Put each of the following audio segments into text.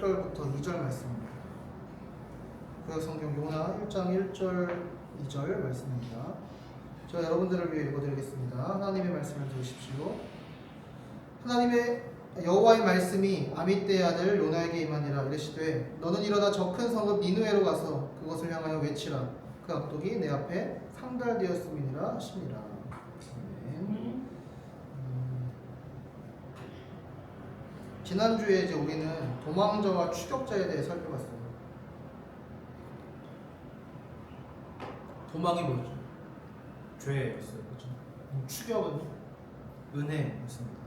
1절부터 2절 말씀입니다. 구약성경 요나 1장 1절 2절 말씀입니다. 제가 여러분들을 위해 읽어드리겠습니다. 하나님의 말씀을 들으십시오. 하나님의 여호와의 말씀이 아미떼의 아들 요나에게 임하니라. 이르시되 너는 일어나 저 큰 성읍 니느웨로 가서 그것을 향하여 외치라. 그 악독이 내 앞에 상달되었음이니라 하시니라. 아멘. 지난주에 이제 우리는 도망자와 추격자에 대해 살펴봤어요. 도망이 뭐였죠? 죄였어요. 그렇죠? 추격은 은혜였습니다.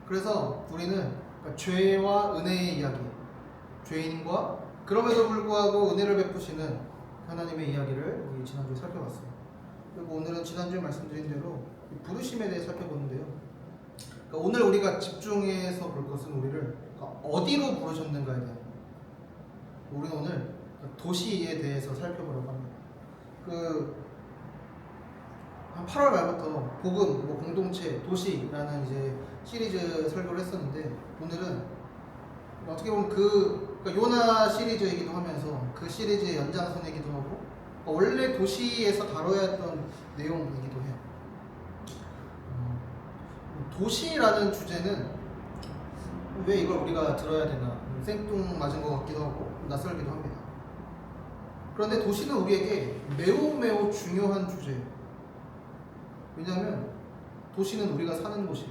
그래서 우리는 죄와 은혜의 이야기, 죄인과 그럼에도 불구하고 은혜를 베푸시는 하나님의 이야기를 우리 지난주에 살펴봤어요. 그리고 오늘은 지난주에 말씀드린 대로 부르심에 대해 살펴보는데요. 그러니까 오늘 우리가 집중해서 볼 것은 우리를 어디로 부르셨는가에 대한, 우리는 오늘 도시에 대해서 살펴보려고 합니다. 한 8월 말부터 복음, 공동체, 도시라는 이제 시리즈 설교를 했었는데, 오늘은 어떻게 보면 그러니까 요나 시리즈이기도 하면서 그 시리즈의 연장선이기도 하고, 원래 도시에서 다뤄야 했던 내용이기도 해요. 도시라는 주제는 왜 이걸 우리가 들어야 되나 생뚱맞은 것 같기도 하고 낯설기도 합니다. 그런데 도시는 우리에게 매우 중요한 주제예요. 왜냐하면 도시는 우리가 사는 곳이에요.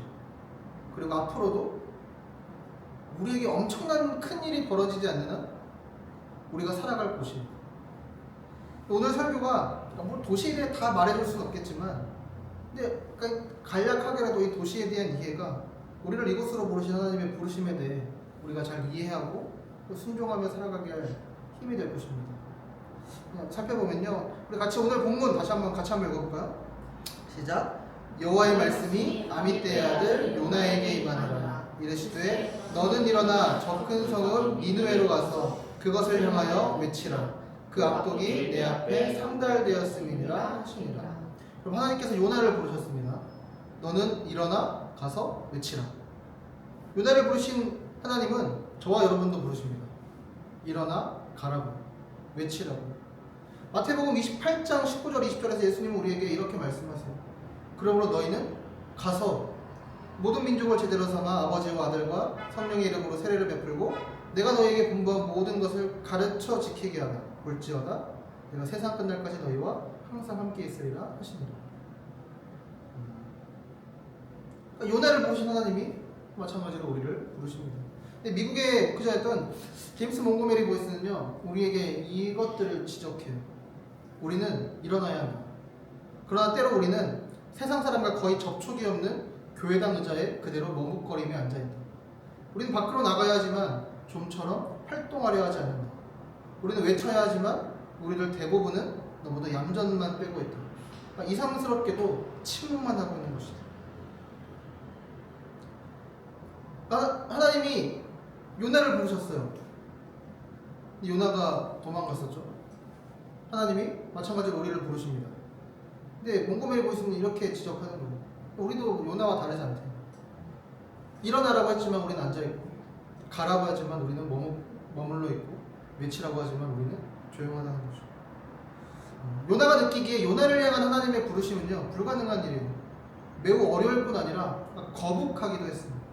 그리고 앞으로도 우리에게 엄청난 큰 일이 벌어지지 않는 한 우리가 살아갈 곳이에요. 오늘 설교가 뭐 도시에 대해 다 말해줄 수는 없겠지만, 근데 간략하게라도 이 도시에 대한 이해가 우리를 이곳으로 부르신 하나님의 부르심에 대해 우리가 잘 이해하고 또 순종하며 살아가게 할 힘이 될 것입니다. 그냥 살펴보면요, 우리 같이 오늘 본문 다시 한번 읽어볼까요? 시작. 여호와의 말씀이 아미떼의 아들 요나에게 임하니라. 이르시되 너는 일어나 저 큰 성읍 니느웨로 가서 그것을 향하여 외치라. 그 악독이 내 앞에 상달되었음이니라 하시니라. 그럼 하나님께서 요나를 부르셨습니다. 너는 일어나 가서 외치라. 요나를 부르신 하나님은 저와 여러분도 부르십니다. 일어나 가라고, 외치라고. 마태복음 28장 19절 20절에서 예수님은 우리에게 이렇게 말씀하세요. 그러므로 너희는 가서 모든 민족을 제대로 삼아 아버지와 아들과 성령의 이름으로 세례를 베풀고 내가 너희에게 분부한 모든 것을 가르쳐 지키게 하라. 볼지어다 내가 세상 끝날까지 너희와 항상 함께 있으리라 하시니라. 요나를 부르신 하나님이 마찬가지로 우리를 부르십니다. 근데 미국의 목회자였던 제임스 몽고메리 보이스는요, 우리에게 이것들을 지적해요. 우리는 일어나야 합니다. 그러나 때로 우리는 세상 사람과 거의 접촉이 없는 교회당 의자에 그대로 머뭇거리며 앉아있다. 우리는 밖으로 나가야 하지만 좀처럼 활동하려 하지 않는다. 우리는 외쳐야 하지만 우리들 대부분은 너무도 얌전만 빼고 있다. 그러니까 이상스럽게도 침묵만 하고 있는 것이다. 하나님이 요나를 부르셨어요. 요나가 도망갔었죠. 하나님이 마찬가지로 우리를 부르십니다. 근데 몽고메리 보이스는 이렇게 지적하는 거예요. 우리도 요나와 다르지 않대요. 일어나라고 했지만 우리는 앉아있고, 가라고 하지만 우리는 머물러 있고, 외치라고 하지만 우리는 조용하다는 거죠. 요나가 느끼기에 요나를 향한 하나님의 부르심은요, 불가능한 일이에요. 매우 어려울 뿐 아니라 거북하기도 했습니다.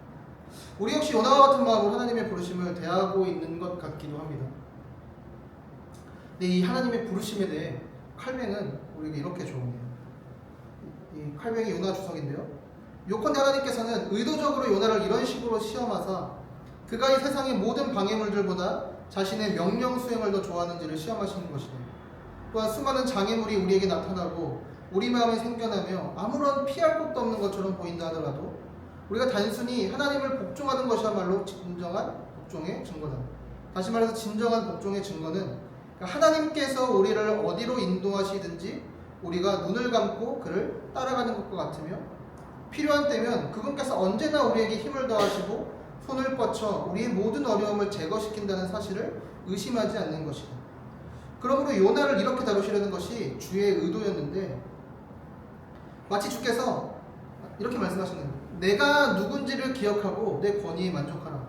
우리 역시 요나와 같은 마음으로 하나님의 부르심을 대하고 있는 것 같기도 합니다. 근데 이 하나님의 부르심에 대해 칼뱅은 우리에게 이렇게 조언해요. 이 칼뱅이 요나 주석인데요. 요컨대 하나님께서는 의도적으로 요나를 이런 식으로 시험하사 그가 이 세상의 모든 방해물들보다 자신의 명령 수행을 더 좋아하는지를 시험하시는 것이다. 또한 수많은 장애물이 우리에게 나타나고 우리 마음에 생겨나며 아무런 피할 곳도 없는 것처럼 보인다 하더라도 우리가 단순히 하나님을 복종하는 것이야말로 진정한 복종의 증거다. 다시 말해서 진정한 복종의 증거는 하나님께서 우리를 어디로 인도하시든지 우리가 눈을 감고 그를 따라가는 것과 같으며, 필요한 때면 그분께서 언제나 우리에게 힘을 더하시고 손을 뻗쳐 우리의 모든 어려움을 제거시킨다는 사실을 의심하지 않는 것이다. 그러므로 요나를 이렇게 다루시려는 것이 주의 의도였는데, 마치 주께서 이렇게 말씀하시는 거예요. 내가 누군지를 기억하고 내 권위에 만족하라.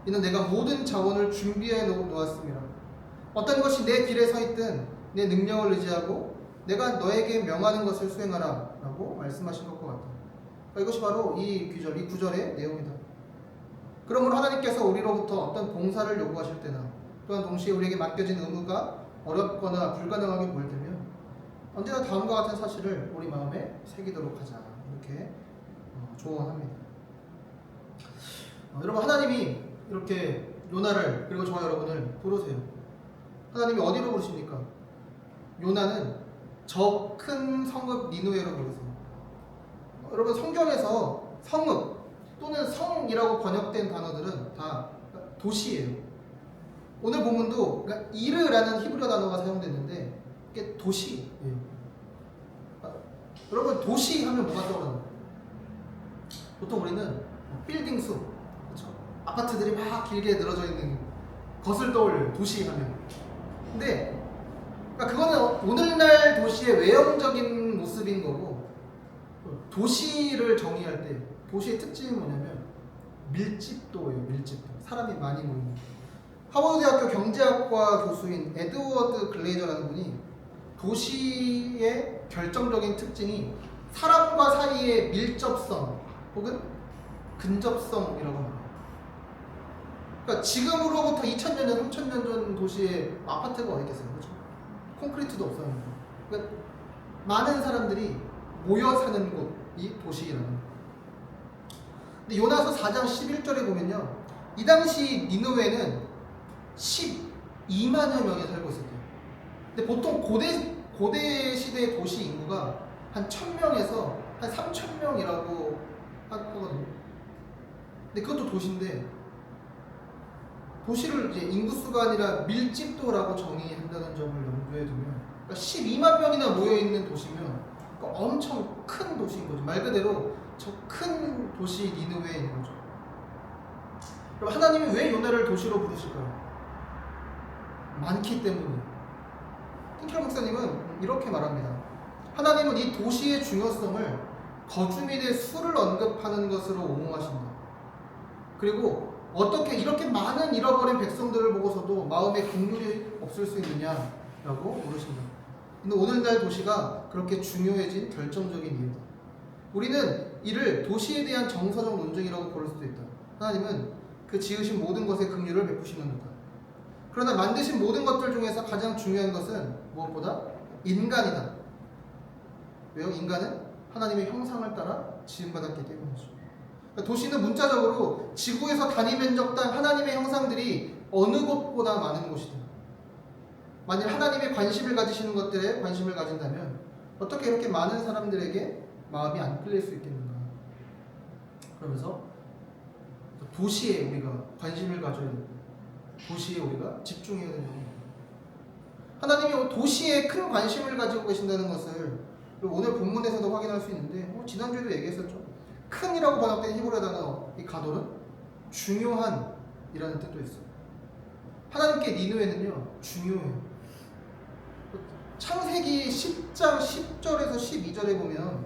이는 내가 모든 자원을 준비해 놓았습니다. 어떤 것이 내 길에 서 있든 내 능력을 의지하고 내가 너에게 명하는 것을 수행하라 라고 말씀하신 것과 같다. 이것이 바로 이 구절의 내용이다. 그러므로 하나님께서 우리로부터 어떤 봉사를 요구하실 때나 또한 동시에 우리에게 맡겨진 의무가 어렵거나 불가능하게 보일 때면 언제나 다음과 같은 사실을 우리 마음에 새기도록 하자, 이렇게 조언합니다. 여러분, 하나님이 이렇게 요나를 그리고 저와 여러분을 부르세요. 하나님이 어디로 부르십니까? 요나는 저 큰 성읍 니느웨로 부르세요. 여러분, 성경에서 성읍 또는 성이라고 번역된 단어들은 다 도시예요. 오늘 본문도 그러니까 이르라는 히브리어 단어가 사용됐는데 이게 도시예요. 여러분, 도시 하면 뭐가 떠오르나요? 보통 우리는 빌딩 수, 그렇죠? 아파트들이 막 길게 늘어져 있는 것을 떠올려요, 도시 하면. 근데 그러니까 그거는 오늘날 도시의 외형적인 모습인 거고, 도시를 정의할 때 도시의 특징이 뭐냐면 밀집도예요. 밀집도. 사람이 많이 모이는. 하버드대학교 경제학과 교수인 에드워드 글레이저라는 분이 도시의 결정적인 특징이 사람과 사이의 밀접성 혹은 근접성이라고 합니다. 그러니까 지금으로부터 2000년 전, 3000년 전 도시에 아파트가 어디 있겠어요? 그렇죠? 콘크리트도 없었는데. 그러니까 많은 사람들이 모여 사는 곳이 도시라는 거예요. 근데 요나서 4장 11절에 보면요, 이 당시 니느웨는 12만여 명이 살고 있었대요. 근데 보통 고대 시대의 도시 인구가 한 1000명에서 한 3000명이라고 하거든요. 근데 그것도 도시인데, 도시를 이제 인구수가 아니라 밀집도라고 정의한다는 점을 염두에 두면, 그러니까 12만 명이나 모여 있는 도시면 그러니까 엄청 큰 도시인 거죠. 말 그대로 저 큰 도시 니느웨인 거죠. 그럼 하나님이 왜 요나를 도시로 부르실까요? 많기 때문이에요. 틴켈 목사님은 이렇게 말합니다. 하나님은 이 도시의 중요성을 거주 및의 수를 언급하는 것으로 옹호하신다. 그리고 어떻게 이렇게 많은 잃어버린 백성들을 보고서도 마음에 긍휼이 없을 수 있느냐라고 물으신다. 근데 오늘날 도시가 그렇게 중요해진 결정적인 이유다. 우리는 이를 도시에 대한 정서적 논쟁이라고 부를 수도 있다. 하나님은 그 지으신 모든 것에 긍휼을 베푸시는도다. 그러나 만드신 모든 것들 중에서 가장 중요한 것은 무엇보다 인간이다. 왜요? 인간은 하나님의 형상을 따라 지음받았기 때문이죠. 그러니까 도시는 문자적으로 지구에서 단위 면적당 하나님의 형상들이 어느 곳보다 많은 곳이다. 만일 하나님의 관심을 가지시는 것들에 관심을 가진다면 어떻게 이렇게 많은 사람들에게 마음이 안 끌릴 수 있겠는가. 그러면서 도시에 우리가 관심을 가져야 되고 도시에 우리가 집중해야 되는 겁니다. 하나님이 도시에 큰 관심을 가지고 계신다는 것을 오늘 본문에서도 확인할 수 있는데, 지난주에도 얘기했었죠. 큰이라고 번역된 히브리어 단어 이 가돌은 중요한 이라는 뜻도 있어요. 하나님께 니느웨는요 중요해요. 창세기 10장 10절에서 12절에 보면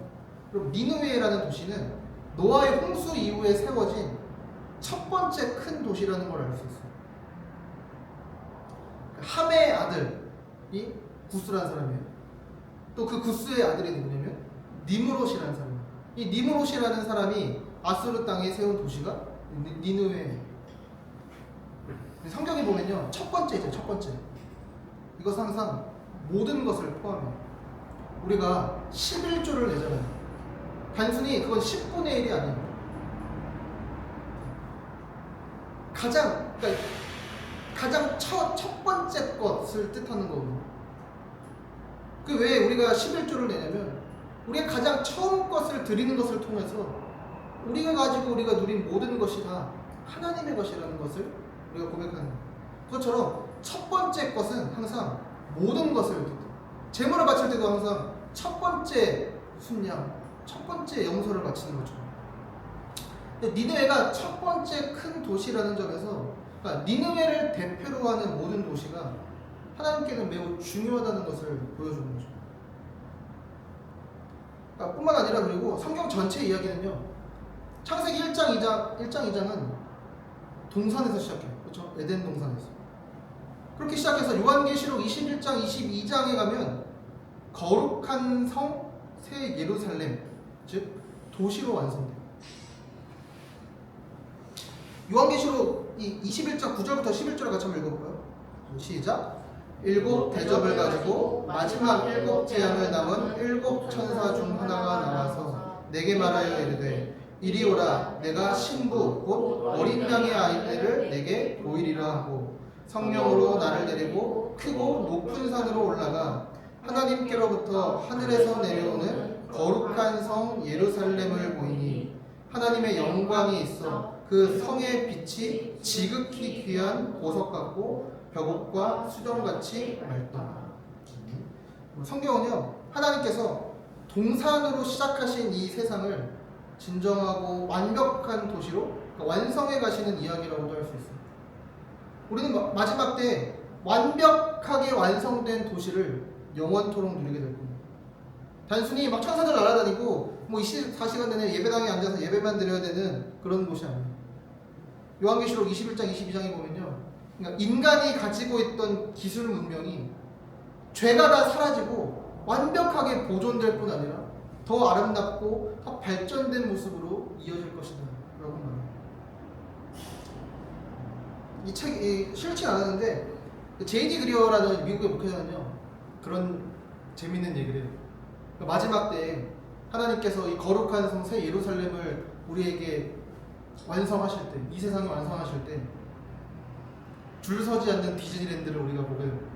니느웨라는 도시는 노아의 홍수 이후에 세워진 첫 번째 큰 도시라는 걸 알 수 있어요. 함의 아들이 구스라는 사람이에요. 또 그 구스의 아들이 누구냐면 니므롯이라는 사람이에요. 이 니므롯이라는 사람이 아수르 땅에 세운 도시가 니느웨예요. 성경에 보면요, 첫 번째죠. 첫 번째. 이것은 항상 모든 것을 포함해요. 우리가 11조를 내잖아요. 단순히 그건 10분의 1이 아니에요. 가장 첫 번째 것을 뜻하는 거거든요. 그 왜 우리가 11조를 내냐면 우리가 가장 처음 것을 드리는 것을 통해서 우리가 누린 모든 것이 다 하나님의 것이라는 것을 우리가 고백하는 거예요. 그것처럼 첫 번째 것은 항상 모든 것을 드립니다. 제물을 바칠 때도 항상 첫 번째 순양, 첫 번째 영서를 바치는 거죠. 니느웨가 첫 번째 큰 도시라는 점에서, 그러니까 니느웨를 대표로 하는 모든 도시가 하나님께는 매우 중요하다는 것을 보여주는 거죠. 그러니까 뿐만 아니라 그리고 성경 전체 이야기는요, 창세기 1장 2장은 동산에서 시작해요. 그렇죠? 에덴 동산에서. 그렇게 시작해서 요한계시록 21장, 22장에 가면 거룩한 성 새 예루살렘, 즉 도시로 완성돼요. 요한계시록 21장 9절부터 11절을 같이 한번 읽어볼까요? 시작. 일곱 대접을 가지고 마지막 일곱 재앙을 담은 일곱 천사 중 하나가 나와서 내게 말하여 이르되 이리 오라. 내가 신부 곧 어린 양의 아이들을 내게 보이리라 하고 성령으로 나를 데리고 크고 높은 산으로 올라가 하나님께로부터 하늘에서 내려오는 거룩한 성 예루살렘을 보이니 하나님의 영광이 있어 그 성의 빛이 지극히 귀한 보석 같고 벽옥과 수정같이 맑다. 성경은요, 하나님께서 동산으로 시작하신 이 세상을 진정하고 완벽한 도시로, 그러니까 완성해 가시는 이야기라고도 할 수 있어요. 우리는 마지막 때 완벽하게 완성된 도시를 영원토록 누리게 될 겁니다. 단순히 막 천사들 날아다니고 뭐 24시간 내내 예배당에 앉아서 예배만 드려야 되는 그런 곳이 아니에요. 요한계시록 21장, 22장에 보면요, 그러니까 인간이 가지고 있던 기술 문명이 죄가 다 사라지고 완벽하게 보존될 뿐 아니라 더 아름답고 더 발전된 모습으로 이어질 것이다 라고 말합니다. 이 책이 싫진 않았는데 제이디 그리어라는 미국의 목회자는요, 그런 재밌는 얘기를 해요. 그러니까 마지막 때 하나님께서 이 거룩한 성 새 예루살렘을 우리에게 완성하실 때, 이 세상을 완성하실 때 줄 서지 않는 디즈니랜드를 우리가 보게 됩니다.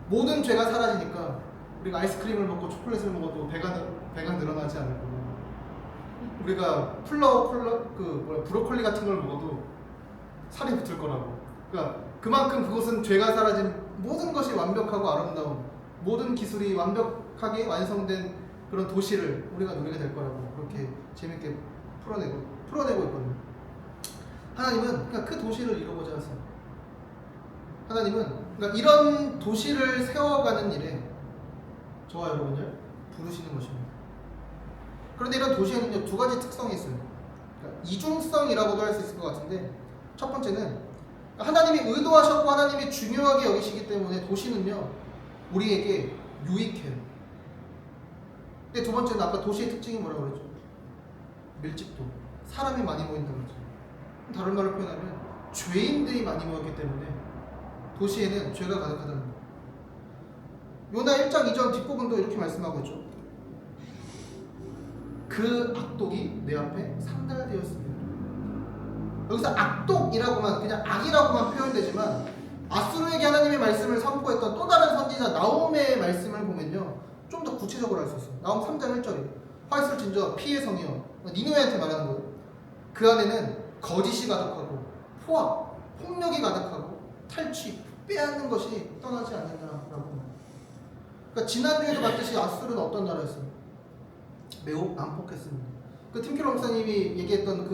모든 죄가 사라지니까 우리가 아이스크림을 먹고 초콜릿을 먹어도 배가 늘어나지 않을 거고, 우리가 브로콜리 같은 걸 먹어도 살이 붙을 거라고. 그러니까 그만큼 그것은 죄가 사라진 모든 것이 완벽하고 아름다운, 모든 기술이 완벽하게 완성된 그런 도시를 우리가 누리게 될 거라고 그렇게 재밌게 풀어내고 있거든요. 하나님은 그러니까 그 도시를 이루고자 하세요. 하나님은 그러니까 이런 도시를 세워가는 일에 저와 여러분을 부르시는 것입니다. 그런데 이런 도시에는요, 두 가지 특성이 있어요. 그러니까 이중성이라고도 할 수 있을 것 같은데, 첫 번째는 하나님이 의도하셨고 하나님이 중요하게 여기시기 때문에 도시는요, 우리에게 유익해요. 근데 두 번째는 아까 도시의 특징이 뭐라고 그랬죠? 밀집도. 사람이 많이 모인다는 거죠. 다른 말로 표현하면 죄인들이 많이 모였기 때문에 도시에는 죄가 가득하다는 거예요. 요나 1장 2절 뒷부분도 이렇게 말씀하고 있죠. 그 악독이 내 앞에 상달되었습니다. 여기서 악독이라고만, 그냥 악이라고만 표현되지만 아수르에게 하나님의 말씀을 선포했던 또 다른 선지자 나홈의 말씀을 보면요, 좀 더 구체적으로 알 수 있어요. 나홈 3장 1절이에요. 화이스를 진저 피의 성이여, 니느웨한테 말하는 거예요. 그 안에는 거짓이 가득하고 포악, 폭력이 가득하고 탈취, 빼앗는 것이 떠나지 않는다라고 합니다. 그러니까 지난주에도 봤듯이 아수르는 어떤 나라였어요? 매우 난폭했습니다. 그 팀킬러 목사님이 얘기했던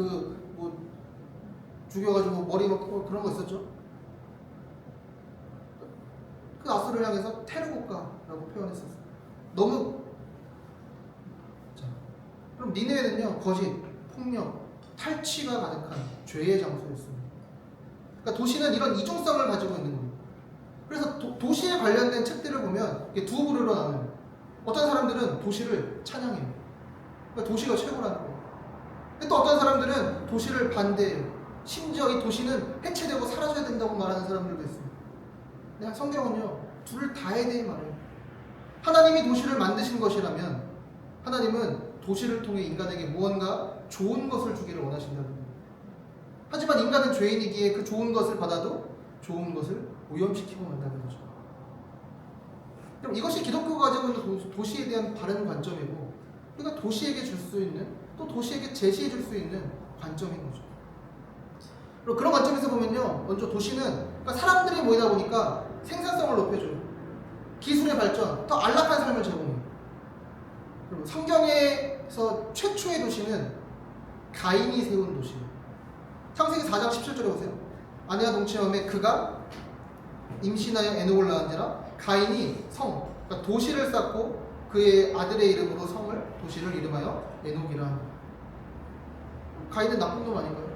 죽여가지고 머리 먹고 그런 거 있었죠? 그 아수르를 향해서 테러국가라고 표현했었어요. 너무. 자, 그럼 니네는요, 거짓, 폭력, 탈취가 가득한 죄의 장소였습니다. 그러니까 도시는 이런 이중성을 가지고 있는 겁니다. 그래서 도시에 관련된 책들을 보면 이게 두 부류로 나눠요. 어떤 사람들은 도시를 찬양해요. 그러니까 도시가 최고라는 거예요. 근데 또 어떤 사람들은 도시를 반대해요. 심지어 이 도시는 해체되고 사라져야 된다고 말하는 사람들도 있습니다. 근데 성경은요, 둘을 다에 대해 말해요. 하나님이 도시를 만드신 것이라면 하나님은 도시를 통해 인간에게 무언가 좋은 것을 주기를 원하신다는 거예요. 하지만 인간은 죄인이기에 그 좋은 것을 받아도 좋은 것을 오염시키고 만다는 거죠. 그럼 이것이 기독교가 가지고 있는 도시에 대한 바른 관점이고, 우리가 도시에게 줄 수 있는, 또 도시에게 제시해 줄 수 있는 관점인 거죠. 그리고 그런 관점에서 보면요, 먼저 도시는 그러니까 사람들이 모이다 보니까 생산성을 높여줘요. 기술의 발전, 더 안락한 삶을 제공해요. 그리고 성경에서 최초의 도시는 가인이 세운 도시예요. 창세기 4장 17절에 보세요. 아내와 동침함에 그가 임신하여 에녹을 낳은지라. 가인이 성, 그러니까 도시를 쌓고 그의 아들의 이름으로 도시를 이름하여 에녹이라 합니다. 가인은 나쁜 놈 아닌가요?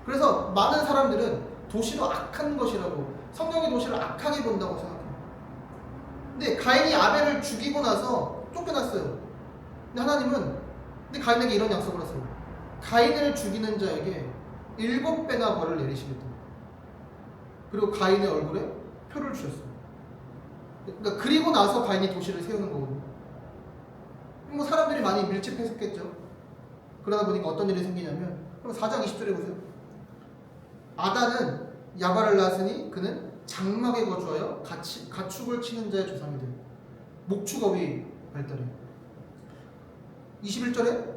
그래서 많은 사람들은 도시도 악한 것이라고, 성경의 도시를 악하게 본다고 생각해요. 근데 가인이 아벨을 죽이고 나서 쫓겨났어요. 근데 하나님은 가인에게 이런 약속을 했어요. 가인을 죽이는 자에게 7배나 벌을 내리시겠다. 그리고 가인의 얼굴에 표를 주셨어요. 그러니까 그리고 나서 가인이 도시를 세우는 거거든요. 뭐 사람들이 많이 밀집했었겠죠. 그러다 보니까 어떤 일이 생기냐면, 그럼 4장 20절에 보세요. 아단은 야발을 낳았으니 그는 장막에 거주하여 가축을 치는 자의 조상이 돼요. 목축업이 발달해요. 21절에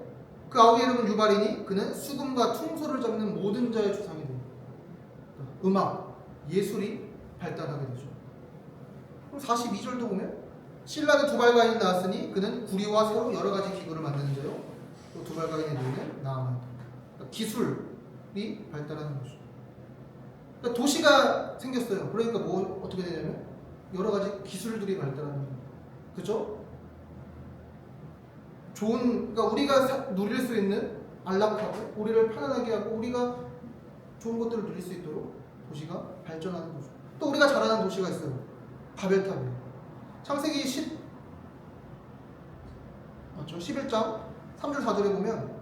그 아우의 이름은 유발이니 그는 수금과 퉁소를 잡는 모든 자의 조상이 돼요. 음악, 예술이 발달하게 되죠. 그럼 42절도 보면 신라는 두발가인이 나왔으니 그는 구리와 새로 여러 가지 기구를 만드는 자요. 또 두발가인의 노예는 나아만. 그러니까 기술이 발달하는 거죠. 그러니까 도시가 생겼어요. 그러니까 뭐 어떻게 되냐면 여러 가지 기술들이 발달하는 거예요. 그죠? 그러니까 우리가 누릴 수 있는 안락하고 우리를 편안하게 하고 우리가 좋은 것들을 누릴 수 있도록 도시가 발전하는 거죠. 또 우리가 잘 아는 도시가 있어요. 바벨탑이에요. 창세기 11장 3절 4절에 보면,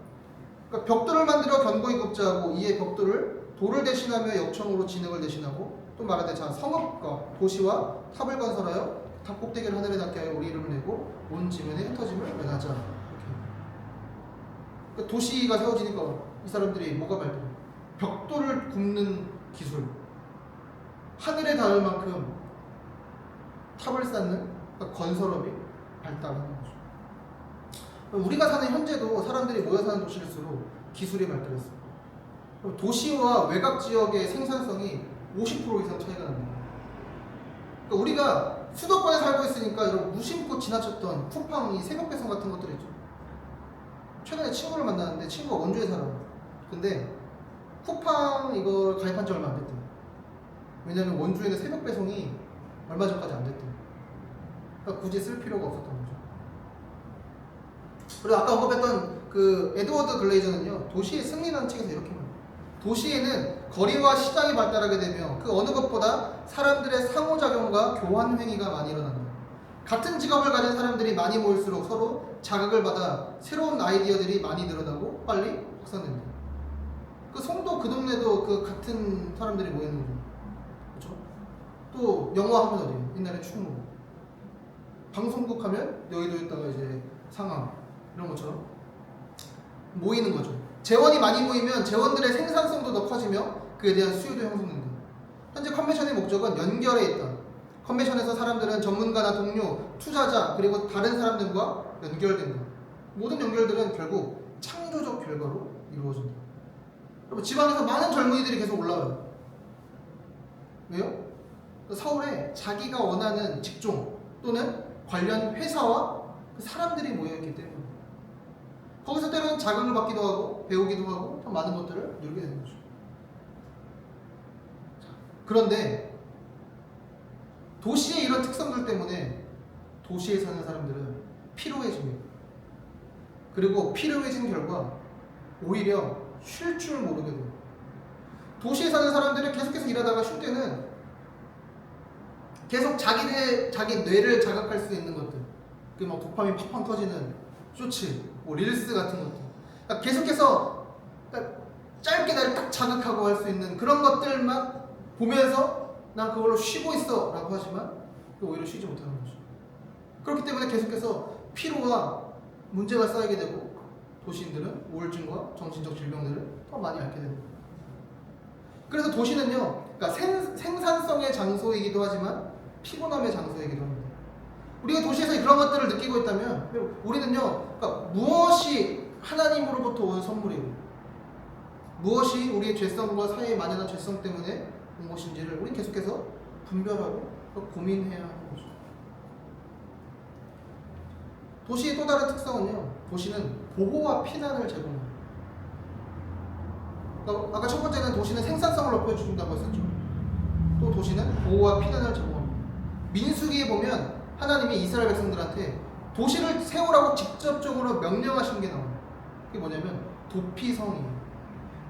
그러니까 벽돌을 만들어 견고히 굽자하고 이에 벽돌을 돌을 대신하며 역청으로 진흙을 대신하고, 또 말하되 자 성읍과 도시와 탑을 건설하여 탑 꼭대기를 하늘에 닿게 하여 우리 이름을 내고 온 지면에 흩어짐을 면하자. 이렇게. 그러니까 도시가 세워지니까 이 사람들이 뭐가 발달해요? 벽돌을 굽는 기술, 하늘에 닿을 만큼 탑을 쌓는, 그러니까 건설업이 발달하는 거죠. 우리가 사는 현재도 사람들이 모여 사는 도시일수록 기술이 발달했어요. 도시와 외곽 지역의 생산성이 50% 이상 차이가 납니다. 그러니까 우리가 수도권에 살고 있으니까 여러분 무심코 지나쳤던 쿠팡 이 새벽 배송 같은 것들 있죠. 최근에 친구를 만났는데 친구가 원주에 살아요. 근데 쿠팡 이걸 가입한 지 얼마 안 됐대요. 왜냐면 원주에는 새벽 배송이 얼마 전까지 안 됐대요. 그러니까 굳이 쓸 필요가 없었던 거죠. 그리고 아까 언급했던 그 에드워드 글레이저는요, 도시의 승리라는 책에서 이렇게 말해요. 도시에는 거리와 시장이 발달하게 되며 그 어느 것보다 사람들의 상호작용과 교환 행위가 많이 일어난다. 같은 직업을 가진 사람들이 많이 모일수록 서로 자극을 받아 새로운 아이디어들이 많이 늘어나고 빨리 확산된다. 그 송도 그 동네도 그 같은 사람들이 모이는 거죠. 그렇죠? 또 영화 하면 어디예요? 옛날에 충무. 방송국 하면 여의도에다가 이제 상암 이런 것처럼 모이는 거죠. 재원이 많이 모이면 재원들의 생산성도 더 커지며 그에 대한 수요도 형성된다. 현재 컨벤션의 목적은 연결에 있다. 컨벤션에서 사람들은 전문가나 동료, 투자자 그리고 다른 사람들과 연결된다. 모든 연결들은 결국 창조적 결과로 이루어진다. 여러분 지방에서 많은 젊은이들이 계속 올라와요. 왜요? 서울에 자기가 원하는 직종 또는 관련 회사와 사람들이 모여있기 때문에 거기서 때로는 자극을 받기도 하고 배우기도 하고 더 많은 것들을 누리게 되는 거죠. 그런데 도시의 이런 특성들 때문에 도시에 사는 사람들은 피로해집니다. 그리고 피로해진 결과 오히려 쉴 줄 모르게 돼요. 도시에 사는 사람들은 계속해서 일하다가 쉴 때는 계속 자기 뇌를 자극할 수 있는 것들, 그 막 도파민 팍팍 터지는 쇼츠, 뭐 릴스 같은 것들, 그러니까 계속해서 짧게 나를 딱 자극하고 할 수 있는 그런 것들만 보면서 난 그걸로 쉬고 있어 라고 하지만 오히려 쉬지 못하는 거죠. 그렇기 때문에 계속해서 피로와 문제가 쌓이게 되고 도시인들은 우울증과 정신적 질병들을 더 많이 앓게 됩니다. 그래서 도시는요, 그러니까 생산성의 장소이기도 하지만 피곤함의 장소이기도 합니다. 우리가 도시에서 그런 것들을 느끼고 있다면 우리는요, 그러니까 무엇이 하나님으로부터 온 선물이고 무엇이 우리의 죄성과 사회에 만연한 죄성 때문에 온 것인지를 우리는 계속해서 분별하고 고민해야 하는 거죠. 도시의 또 다른 특성은요, 도시는 보호와 피난을 제공합니다. 그러니까 아까 첫 번째는 도시는 생산성을 높여준다고 했었죠. 또 도시는 보호와 피난을 제공합니다. 민수기에 보면 하나님이 이스라엘 백성들한테 도시를 세우라고 직접적으로 명령하신 게 나와요. 그게 뭐냐면 도피성이에요.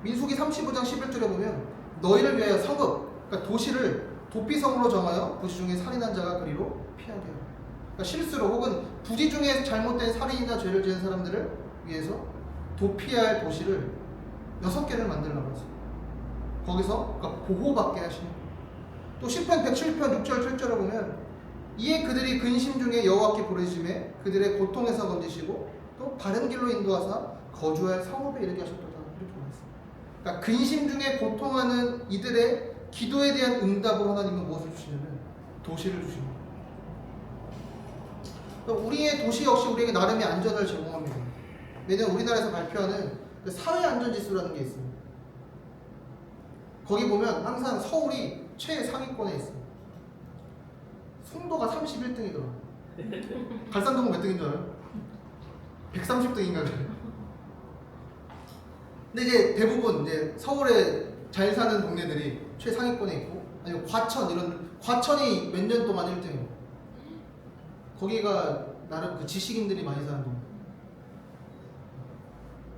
민수기 35장 11절에 보면 너희를 위하여 성읍, 그러니까 도시를 도피성으로 정하여 부지 중에 살인한 자가 그리로 피하게 하라. 그러니까 실수로 혹은 부지 중에 잘못된 살인이나 죄를 지은 사람들을 위해서 도피할 도시를 6개를 만들라고 했어요. 거기서 그러니까 보호받게 하시는 거예요. 또 시편 107편 6절 7절에 보면 이에 그들이 근심 중에 여호와께 부르심에 그들의 고통에서 건지시고 또 바른 길로 인도하사 거주할 성읍에 이르게 하셨도다. 이렇게 말했어요. 그러니까 근심 중에 고통하는 이들의 기도에 대한 응답으로 하나님은 무엇을 주시냐면 도시를 주시는 거예요. 우리의 도시 역시 우리에게 나름의 안전을 제공합니다. 왜냐하면 우리나라에서 발표하는 사회안전지수라는 게 있습니다. 거기 보면 항상 서울이 최상위권에 있습니다. 송도가 31등이더라고요. 갈산동은 몇 등인 줄 알아요? 130등인가 그래요. 근데 이제 대부분 이제 서울에 잘 사는 동네들이 최상위권에 있고, 아니면 과천 과천이 몇 년 동안 1등이에요. 거기가 나름 그 지식인들이 많이 사는 동네.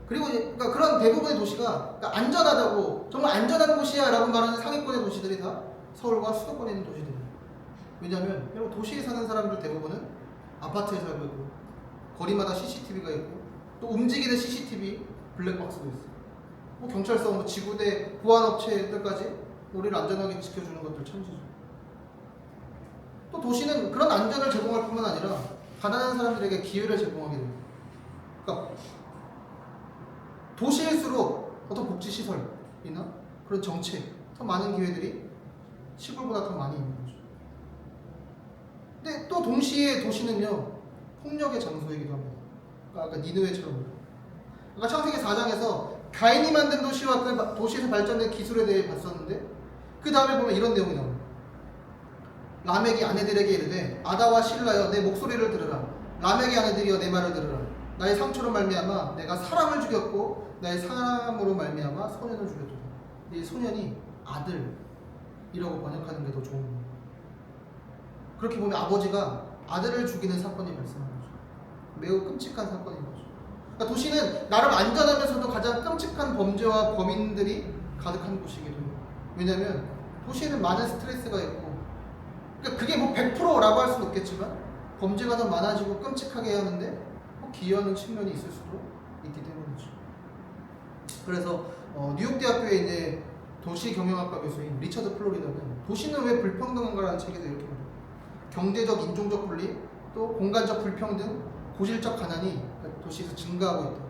그리고 이제 그러니까 그런 대부분의 도시가 그러니까 안전하다고, 정말 안전한 곳이야라고 말하는 상위권의 도시들이 다 서울과 수도권에 있는 도시들이에요. 왜냐하면 여러분 도시에 사는 사람들 대부분은 아파트에 살고 있고, 거리마다 CCTV가 있고, 또 움직이는 CCTV 블랙박스도 있어요. 뭐 경찰서, 뭐 지구대, 보안업체들까지 우리를 안전하게 지켜주는 것들 천지죠. 또 도시는 그런 안전을 제공할 뿐만 아니라 가난한 사람들에게 기회를 제공하게 됩니다. 그러니까 도시일수록 어떤 복지시설이나 그런 정책, 더 많은 기회들이 시골보다 더 많이 있는 거죠. 근데 또 동시에 도시는요, 폭력의 장소이기도 합니다. 그러니까 아까 니느웨처럼. 아까 창세기 4장에서 가인이 만든 도시와 그 도시에서 발전된 기술에 대해 봤었는데, 그 다음에 보면 이런 내용이 나옵니다. 라멕이 아내들에게 이르되 아다와 실라여 내 목소리를 들으라. 라멕의 아내들이여 내 말을 들으라. 나의 상처로 말미암아 내가 사람을 죽였고 나의 사람으로 말미암아 소년을 죽였도다. 이 소년이 아들이라고 번역하는 게 더 좋은 겁니다. 그렇게 보면 아버지가 아들을 죽이는 사건이 발생한 거죠. 매우 끔찍한 사건인 거죠. 그러니까 도시는 나름 안전하면서도 가장 끔찍한 범죄와 범인들이 가득한 곳이기도 해요. 왜냐하면 도시에는 많은 스트레스가 있고, 그러니까 그게 뭐 100%라고 할 수는 없겠지만 범죄가 더 많아지고 끔찍하게 하는데 기여하는 측면이 있을 수도 있기 때문이죠. 그래서 뉴욕대학교에 이제 도시경영학과 교수인 리처드 플로리다는 도시는 왜 불평등한가라는 책에서 이렇게 말해요. 경제적, 인종적 분리, 또 공간적 불평등, 고질적 가난이 도시에서 증가하고 있다.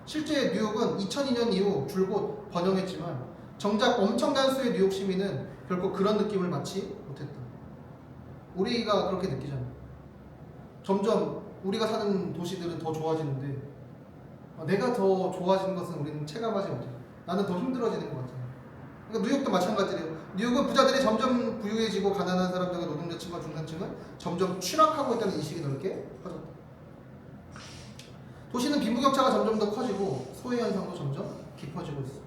실제 뉴욕은 2002년 이후 줄곧 번영했지만 정작 엄청난 수의 뉴욕 시민은 결코 그런 느낌을 받지 못했다. 우리가 그렇게 느끼잖아요. 점점 우리가 사는 도시들은 더 좋아지는데 내가 더 좋아지는 것은 우리는 체감하지 못해요. 나는 더 힘들어지는 것 같아요. 그러니까 뉴욕도 마찬가지예요. 뉴욕은 부자들이 점점 부유해지고 가난한 사람들과 노동자층과 중산층은 점점 추락하고 있다는 인식이 넓게 퍼졌다. 도시는 빈부격차가 점점 더 커지고 소외 현상도 점점 깊어지고 있어요.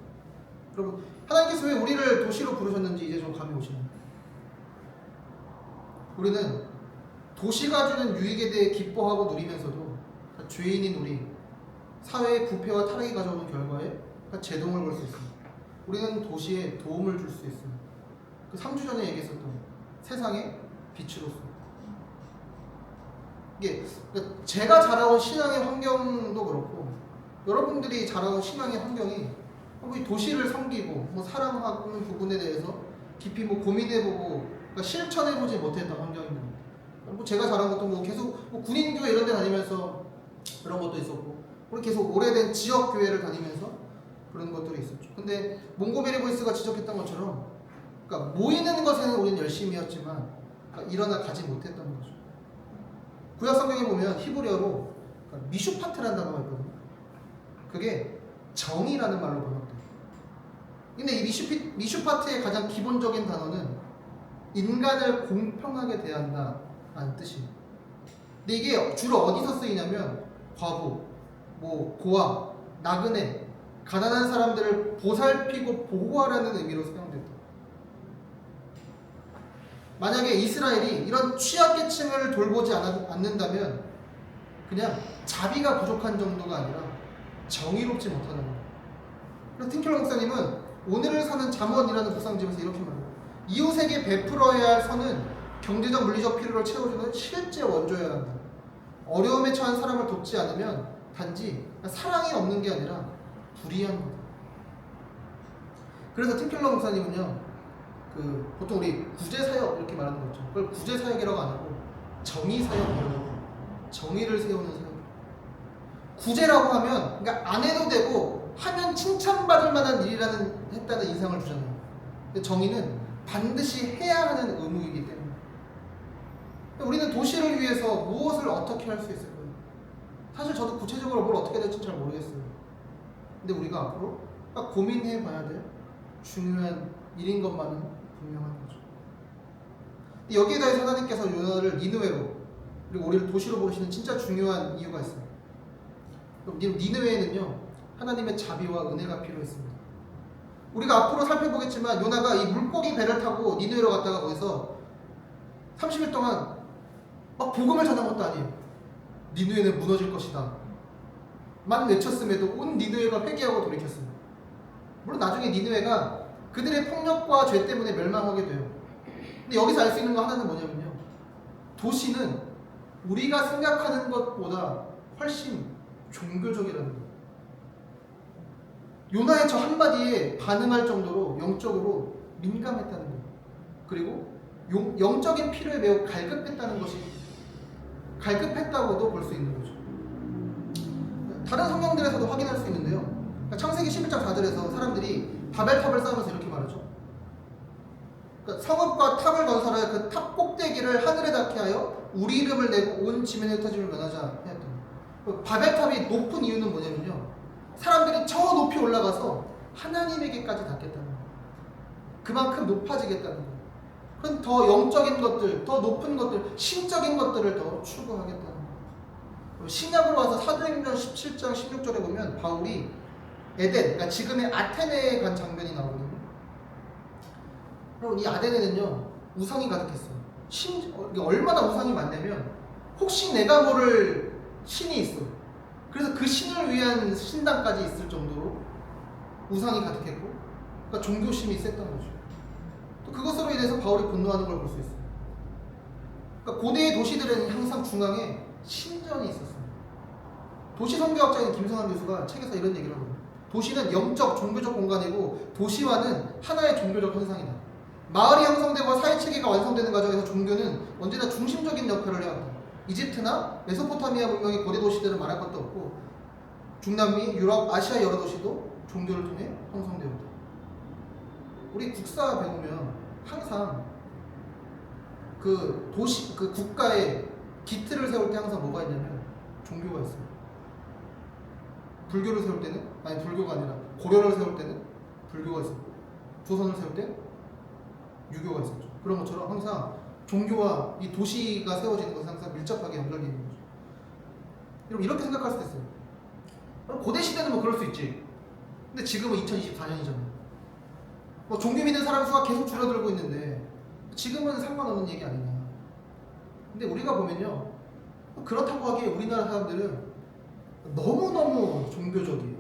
여러분, 하나님께서 왜 우리를 도시로 부르셨는지 이제 좀 감이 오시나요? 우리는 도시가 주는 유익에 대해 기뻐하고 누리면서도 죄인인 우리, 사회의 부패와 타락이 가져오는 결과에 제동을 걸 수 있습니다. 우리는 도시에 도움을 줄 수 있습니다. 그 3주 전에 얘기했었던 세상의 빛으로서. 이게 제가 자라온 신앙의 환경도 그렇고 여러분들이 자라온 신앙의 환경이 도시를 섬기고 뭐 사랑하는 부분에 대해서 깊이 뭐 고민해보고 그러니까 실천해보지 못했던 환경입니다. 뭐 제가 자란 것도 뭐 계속 뭐 군인교회 이런 데 다니면서 그런 것도 있었고, 우리 계속 오래된 지역교회를 다니면서 그런 것들이 있었죠. 근데 몽고메리 보이스가 지적했던 것처럼 그러니까 모이는 것에는 우리는 열심히였지만 그러니까 일어나 가지 못했던 거죠. 구약 성경에 보면 히브리어로 그러니까 미슈파트라는 단어가 있거든요. 그게 정의라는 말로 번역돼요. 근데 이 미슈파트의 가장 기본적인 단어는 인간을 공평하게 대한다 라는 뜻이에요. 근데 이게 주로 어디서 쓰이냐면 과부, 뭐 고아, 나그네, 가난한 사람들을 보살피고 보호하라는 의미로 사용됐다. 만약에 이스라엘이 이런 취약계층을 돌보지 않는다면 그냥 자비가 부족한 정도가 아니라 정의롭지 못하는 거예요. 그래서 팀켈러 목사님은 오늘을 사는 잠언이라는 묵상집에서 이렇게 말해요. 이웃에게 베풀어야 할 선은 경제적 물리적 필요를 채워주는 실제 원조여야 한다. 어려움에 처한 사람을 돕지 않으면 단지 사랑이 없는 게 아니라 불의한 거다. 그래서 팀켈러 목사님은요, 보통 우리 구제사역 이렇게 말하는 거죠. 그걸 구제사역이라고 안 하고 정의사역이라고 해요. 정의를 세우는 사역. 구제라고 하면 그러니까 안 해도 되고 하면 칭찬받을 만한 일이라는 했다는 인상을 주잖아요. 근데 정의는 반드시 해야 하는 의무이기 때문에 우리는 도시를 위해서 무엇을 어떻게 할 수 있을까요? 사실 저도 구체적으로 뭘 어떻게 될지 잘 모르겠어요. 근데 우리가 앞으로 딱 고민해 봐야 될 중요한 일인 것만은 분명한 거죠. 여기에 대해서 하나님께서 요나를 니느웨로 그리고 우리를 도시로 보시는 진짜 중요한 이유가 있어요. 니느웨에는요 하나님의 자비와 은혜가 필요했습니다. 우리가 앞으로 살펴보겠지만 요나가 이 물고기 배를 타고 니느웨로 갔다가 거기서 30일 동안 막 복음을 전한 것도 아니에요. 니느웨는 무너질 것이다 만 외쳤음에도 온 니느웨가 회개하고 돌이켰습니다. 물론 나중에 니느웨가 그들의 폭력과 죄 때문에 멸망하게 돼요. 근데 여기서 알 수 있는 거 하나는 뭐냐면요, 도시는 우리가 생각하는 것보다 훨씬 종교적이라는 거예요. 요나의 저 한마디에 반응할 정도로 영적으로 민감했다는 거예요. 그리고 영적인 필요에 매우 갈급했다고도 볼 수 있는 거죠. 다른 성경들에서도 확인할 수 있는데요. 창세기 11장 4절에서 사람들이 바벨탑을 쌓으면서 이렇게 말하죠. 그러니까 성읍과 탑을 건설하여 그 탑 꼭대기를 하늘에 닿게 하여 우리 이름을 내고 온 지면에 흩어짐을 면하자 했던. 바벨탑이 높은 이유는 뭐냐면요, 사람들이 저 높이 올라가서 하나님에게까지 닿겠다는 거예요. 그만큼 높아지겠다는 거예요. 그럼 더 영적인 것들, 더 높은 것들, 신적인 것들을 더 추구하겠다는 거예요. 신약으로 와서 사도행전 17장 16절에 보면 바울이 에덴, 그러니까 지금의 아테네에 간 장면이 나오거든요. 그리고 이 아테네는요 우상이 가득했어요. 얼마나 우상이 많냐면 혹시 내가 모를 신이 있어. 그래서 그 신을 위한 신당까지 있을 정도로 우상이 가득했고, 그러니까 종교심이 셌던 거죠. 또 그것으로 인해서 바울이 분노하는 걸 볼 수 있어요. 그러니까 고대의 도시들에는 항상 중앙에 신전이 있었어요. 도시 선교학자인 김성환 교수가 책에서 이런 얘기를 하거든요. 도시는 영적, 종교적 공간이고 도시화는 하나의 종교적 현상이다. 마을이 형성되고 사회체계가 완성되는 과정에서 종교는 언제나 중심적인 역할을 해야 한다. 이집트나 메소포타미아 문명의 고대 도시들은 말할 것도 없고 중남미, 유럽, 아시아 여러 도시도 종교를 통해 형성되었다. 우리 국사 배우면 항상 그 도시, 그 국가의 기틀을 세울 때 항상 뭐가 있냐면 종교가 있어요. 불교를 세울 때는, 아니 불교가 아니라 고려를 세울 때는 불교가 있었고, 조선을 세울 때 유교가 있었죠. 그런 것처럼 항상 종교와 이 도시가 세워지는 것은 항상 밀접하게 연결되어 있는 거죠. 여러분 이렇게 생각할 수도 있어요. 고대 시대는 뭐 그럴 수 있지. 근데 지금은 2024년이잖아요. 뭐 종교 믿는 사람 수가 계속 줄어들고 있는데 지금은 상관없는 얘기 아니냐. 근데 우리가 보면요, 그렇다고 하기에 우리나라 사람들은 너무너무 종교적이에요.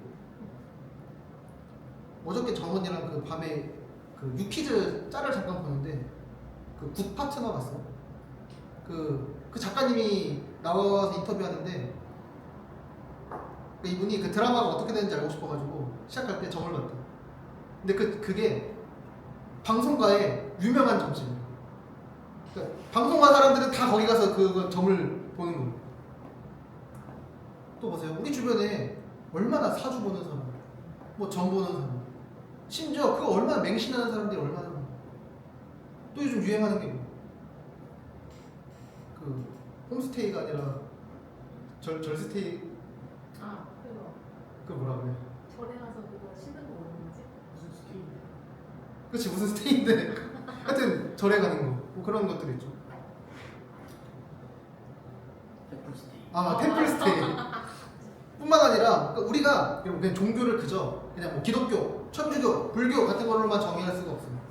어저께 정원이랑 그 밤에 그 유퀴즈 짤을 잠깐 보는데 그 굿 파트너 봤어요? 그 작가님이 나와서 인터뷰하는데 이분이 그 드라마가 어떻게 되는지 알고 싶어가지고 시작할 때 점을 봤대요. 근데 그게 방송가의 유명한 점집이에요. 그러니까 방송가 사람들은 다 거기 가서 그 점을 보는 거예요. 또 보세요. 우리 주변에 얼마나 사주 보는 사람, 뭐 점 보는 사람, 심지어 그거 얼마나 맹신하는 사람들이 얼마나 많아요. 또 요즘 유행하는 게 뭐예요? 그 홈스테이가 아니라 절스테이. 아, 그거. 그 뭐라 그래? 절에 가서 그거 쉬는 거 뭐는 거지? 무슨 스테이? 그치, 무슨 스테이인데 하여튼 절에 가는 거, 뭐 그런 것들 있죠. 템플스테이. 아, 템플스테이. 뿐만 아니라 우리가 그냥 종교를 그냥 뭐 기독교, 천주교, 불교 같은 걸로만 정의할 수가 없습니다.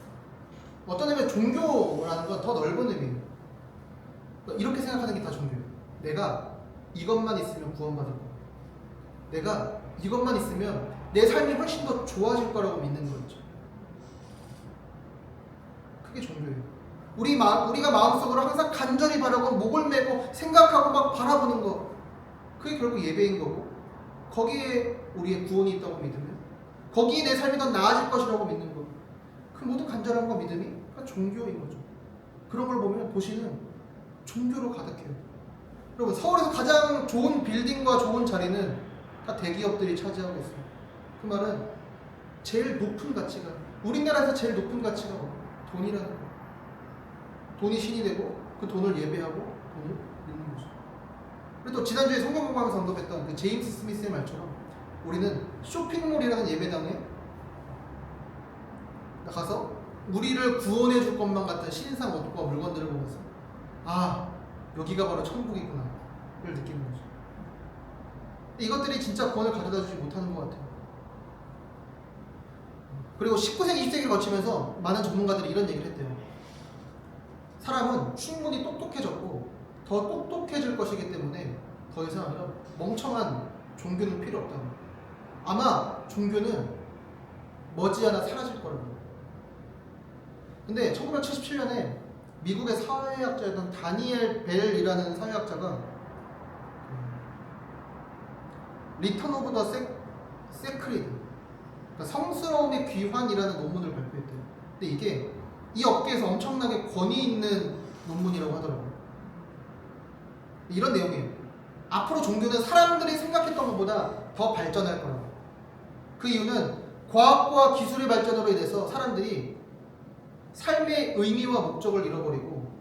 어떤 의미에 종교라는 건 더 넓은 의미예요. 이렇게 생각하는 게 다 종교예요. 내가 이것만 있으면 구원받을 거야. 내가 이것만 있으면 내 삶이 훨씬 더 좋아질 거라고 믿는 거죠. 그게 종교예요. 우리가 마음속으로 항상 간절히 바라고 목을 메고 생각하고 막 바라보는 거, 그게 결국 예배인 거고, 거기에 우리의 구원이 있다고 믿으면, 거기에 내 삶이 더 나아질 것이라고 믿는 거, 그 모든 간절함과 믿음이 다 종교인 거죠. 그런 걸 보면 도시는 종교로 가득해요. 여러분, 서울에서 가장 좋은 빌딩과 좋은 자리는 다 대기업들이 차지하고 있어요. 그 말은 제일 높은 가치가, 우리나라에서 제일 높은 가치가 돈이라는 거예요. 돈이 신이 되고 그 돈을 예배하고 돈을 믿는 거죠. 그리고 또 지난주에 성경 공부하면서 언급했던 그 제임스 스미스의 말처럼 우리는 쇼핑몰이라는 예배당에 가서 우리를 구원해 줄 것만 같은 신상 옷과 물건들을 보면서 아, 여기가 바로 천국이구나 를 느끼는 거죠. 이것들이 진짜 구원을 가져다 주지 못하는 것 같아요. 그리고 19세기, 20세기를 거치면서 많은 전문가들이 이런 얘기를 했대요. 사람은 충분히 똑똑해졌고 더 똑똑해질 것이기 때문에 더 이상 이런 멍청한 종교는 필요 없다고. 아마 종교는 머지않아 사라질 거라고. 근데 1977년에 미국의 사회학자였던 다니엘 벨이라는 사회학자가 리턴 오브 더 세크리드, 그러니까 성스러움의 귀환이라는 논문을 발표했대요. 근데 이게 이 업계에서 엄청나게 권위 있는 논문이라고 하더라고요. 이런 내용이에요. 앞으로 종교는 사람들이 생각했던 것보다 더 발전할 거라고. 그 이유는 과학과 기술의 발전으로 인해서 사람들이 삶의 의미와 목적을 잃어버리고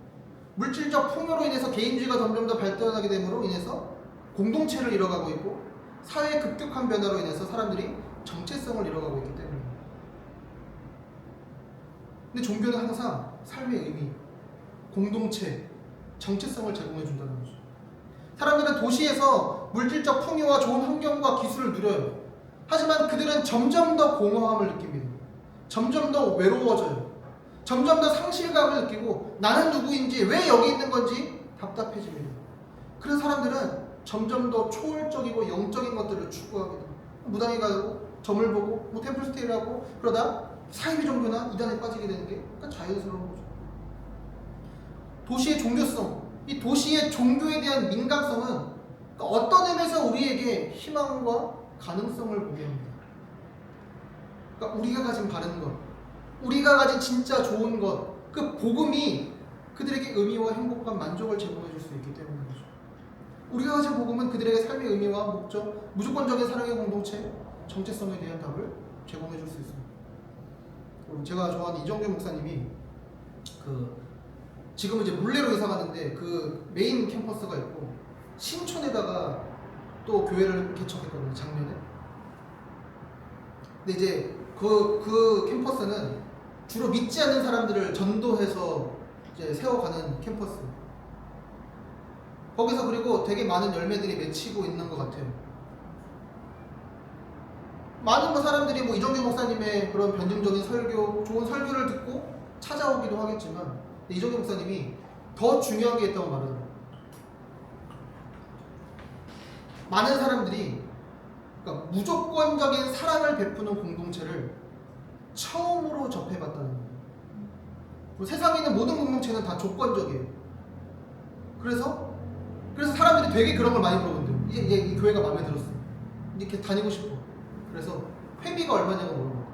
물질적 풍요로 인해서 개인주의가 점점 더 발전하게 됨으로 인해서 공동체를 잃어가고 있고 사회의 급격한 변화로 인해서 사람들이 정체성을 잃어가고 있기 때문입니다. 근데 종교는 항상 삶의 의미, 공동체, 정체성을 제공해 준다는 거죠. 사람들은 도시에서 물질적 풍요와 좋은 환경과 기술을 누려요. 하지만 그들은 점점 더 공허함을 느낍니다. 점점 더 외로워져요. 점점 더 상실감을 느끼고 나는 누구인지, 왜 여기 있는 건지 답답해집니다. 그런 사람들은 점점 더 초월적이고 영적인 것들을 추구하게 됩니다. 무당에 가고 점을 보고 뭐 템플스테이를 하고 그러다 사이비 종교나 이단에 빠지게 되는 게 자연스러운 거죠. 도시의 종교성, 이 도시의 종교에 대한 민감성은 어떤 의미에서 우리에게 희망과 가능성을 보게 합니다. 그러니까 우리가 가진 바른 것, 우리가 가진 진짜 좋은 것, 그 복음이 그들에게 의미와 행복과 만족을 제공해 줄 수 있기 때문인 거죠. 우리가 가진 복음은 그들에게 삶의 의미와 목적, 무조건적인 사랑의 공동체, 정체성에 대한 답을 제공해 줄 수 있습니다. 제가 좋아하는 이정규 목사님이 지금은 이제 물레로 이사 갔는데 그 메인 캠퍼스가 있고 신촌에다가 또 교회를 개척했거든요, 작년에. 근데 이제 그 캠퍼스는 주로 믿지 않는 사람들을 전도해서 이제 세워가는 캠퍼스. 거기서 그리고 되게 많은 열매들이 맺히고 있는 것 같아요. 많은 사람들이 뭐 이정규 목사님의 그런 변증적인 설교, 좋은 설교를 듣고 찾아오기도 하겠지만 이정규 목사님이 더 중요한 게 있다고 말하더라고요. 많은 사람들이 그러니까 무조건적인 사랑을 베푸는 공동체를 처음으로 접해봤다는 거예요. 세상에 있는 모든 공동체는 다 조건적이에요. 그래서 사람들이 되게 그런 걸 많이 물어본대요. 이제 이 교회가 마음에 들었어. 이렇게 다니고 싶어. 그래서 회비가 얼마냐고 물어보고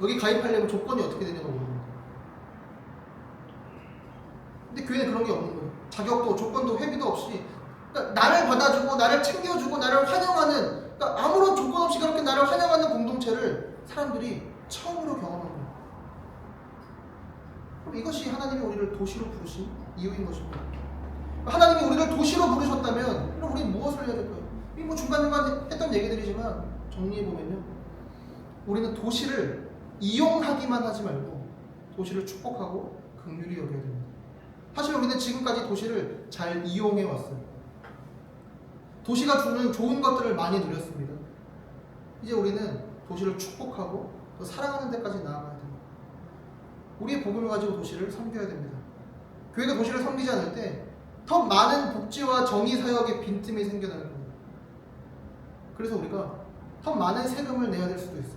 여기 가입하려면 조건이 어떻게 되냐고 물어보고. 근데 교회는 그런 게 없는 거예요. 자격도 조건도 회비도 없이 그러니까 나를 받아주고 나를 챙겨주고 나를 환영하는, 그러니까 아무런 조건 없이 그렇게 나를 환영하는 공동체를 사람들이 처음으로 경험하는 거예요. 그럼 이것이 하나님이 우리를 도시로 부르신 이유인 것입니다. 하나님이 우리를 도시로 부르셨다면 그럼 우리는 무엇을 해야 될까요? 이 뭐 중간중간 했던 얘기들이지만 정리해보면요, 우리는 도시를 이용하기만 하지 말고 도시를 축복하고 긍휼히 여겨야 됩니다. 사실 우리는 지금까지 도시를 잘 이용해 왔어요. 도시가 주는 좋은 것들을 많이 누렸습니다. 이제 우리는 도시를 축복하고 또 사랑하는 데까지 나아가야 됩니다. 우리의 복음을 가지고 도시를 섬겨야 됩니다. 교회가 도시를 섬기지 않을 때 더 많은 복지와 정의 사역의 빈틈이 생겨나는 겁니다. 그래서 우리가 더 많은 세금을 내야 될 수도 있어.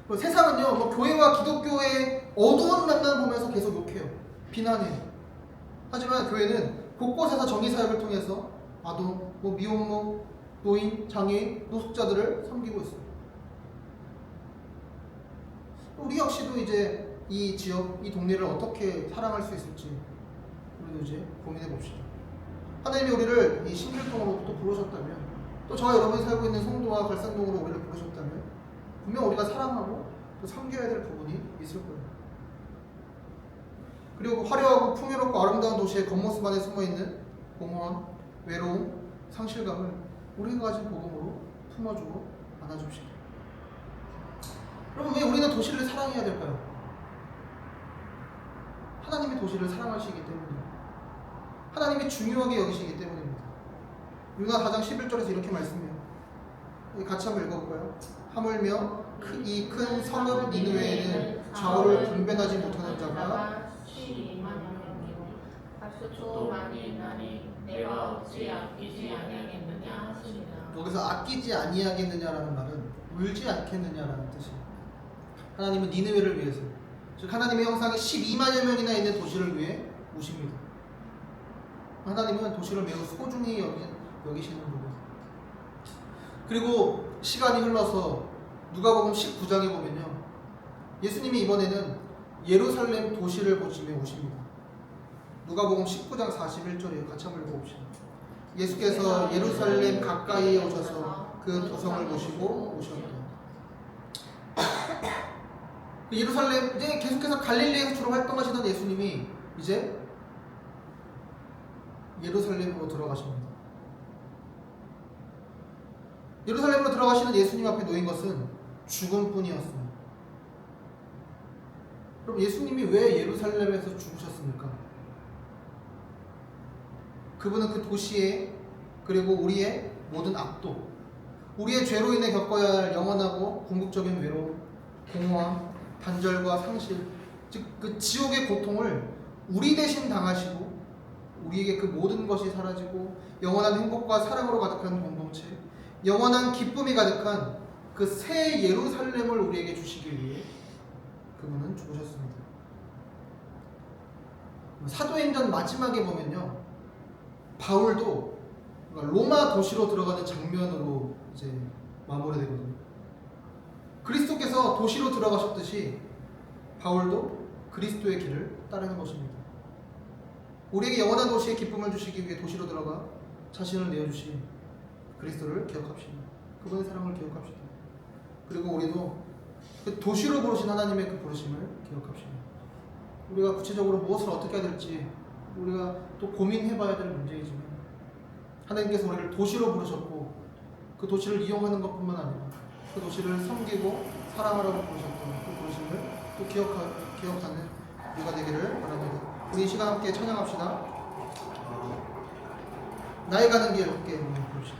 그리고 세상은요, 뭐 교회와 기독교의 어두운 면만 보면서 계속 욕해요. 비난해요. 하지만 교회는 곳곳에서 정의사역을 통해서 아동, 뭐 미혼모, 노인, 장애인, 노숙자들을 섬기고 있어요. 우리 역시도 이제 이 지역, 이 동네를 어떻게 사랑할 수 있을지 우리도 이제 고민해 봅시다. 하나님이 우리를 이 신길동으로 또 부르셨다면, 또 저와 여러분이 살고 있는 송도와 갈산동으로 우리를 부르셨다면 분명 우리가 사랑하고 또 섬겨야 될 부분이 있을 거예요. 그리고 화려하고 풍요롭고 아름다운 도시의 겉모습 안에 숨어있는 공허함, 외로움, 상실감을 우리가 가진 복음으로 품어주고 안아줍시다. 여러분, 왜 우리는 도시를 사랑해야 될까요? 하나님이 도시를 사랑하시기 때문이에요. 하나님이 중요하게 여기시기 때문입니다. 요나 4장 11절에서 이렇게 말씀해요. 같이 한번 읽어볼까요? 하물며 이 큰 성읍 니느웨에는 좌우를 분별하지 못하는 자가 12만 명이고 박수도 많이 있나니 내가 어찌 아끼지 아니하겠느냐 하시니라. 여기서 아끼지 아니하겠느냐라는 말은 울지 않겠느냐라는 뜻이에요. 하나님은 니느웨를 위해서, 즉 하나님의 형상이 12만여 명이나 있는 도시를 위해 오십니다. 하나님은 도시를 매우 소중히 여기시는 분이에요. 그리고 시간이 흘러서 누가복음 19장에 보면요, 예수님이 이번에는 예루살렘 도시를 보시며 오십니다. 누가복음 19장 41절에 같이 한번 읽어봅시다. 예수께서 예루살렘 가까이에 오셔서 그 도성을 보시고 오셨다. 예루살렘, 이제 계속해서 갈릴리에서 주로 활동하시던 예수님이 이제 예루살렘으로 들어가십니다. 예루살렘으로 들어가시는 예수님 앞에 놓인 것은 죽음뿐이었습니다. 그럼 예수님이 왜 예루살렘에서 죽으셨습니까? 그분은 그 도시의, 그리고 우리의 모든 악도, 우리의 죄로 인해 겪어야 할 영원하고 궁극적인 외로움, 공허함, 단절과 상실, 즉 그 지옥의 고통을 우리 대신 당하시고 우리에게 그 모든 것이 사라지고 영원한 행복과 사랑으로 가득한 공동체, 영원한 기쁨이 가득한 그 새 예루살렘을 우리에게 주시기 위해 그분은 죽으셨습니다. 사도행전 마지막에 보면요, 바울도 로마 도시로 들어가는 장면으로 이제 마무리되거든요. 그리스도께서 도시로 들어가셨듯이 바울도 그리스도의 길을 따르는 것입니다. 우리에게 영원한 도시의 기쁨을 주시기 위해 도시로 들어가 자신을 내어주신 그리스도를 기억합시다. 그분의 사랑을 기억합시다. 그리고 우리도 그 도시로 부르신 하나님의 그 부르심을 기억합시다. 우리가 구체적으로 무엇을 어떻게 해야 될지 우리가 또 고민해봐야 될 문제이지만, 하나님께서 우리를 도시로 부르셨고 그 도시를 이용하는 것뿐만 아니라 그 도시를 섬기고 사랑하라고 부르셨던 그 부르심을 또 기억하는 우리가 되기를 바랍니다. 우리 이 시간 함께 찬양합시다. 나의 가는 길 함께 부릅시다.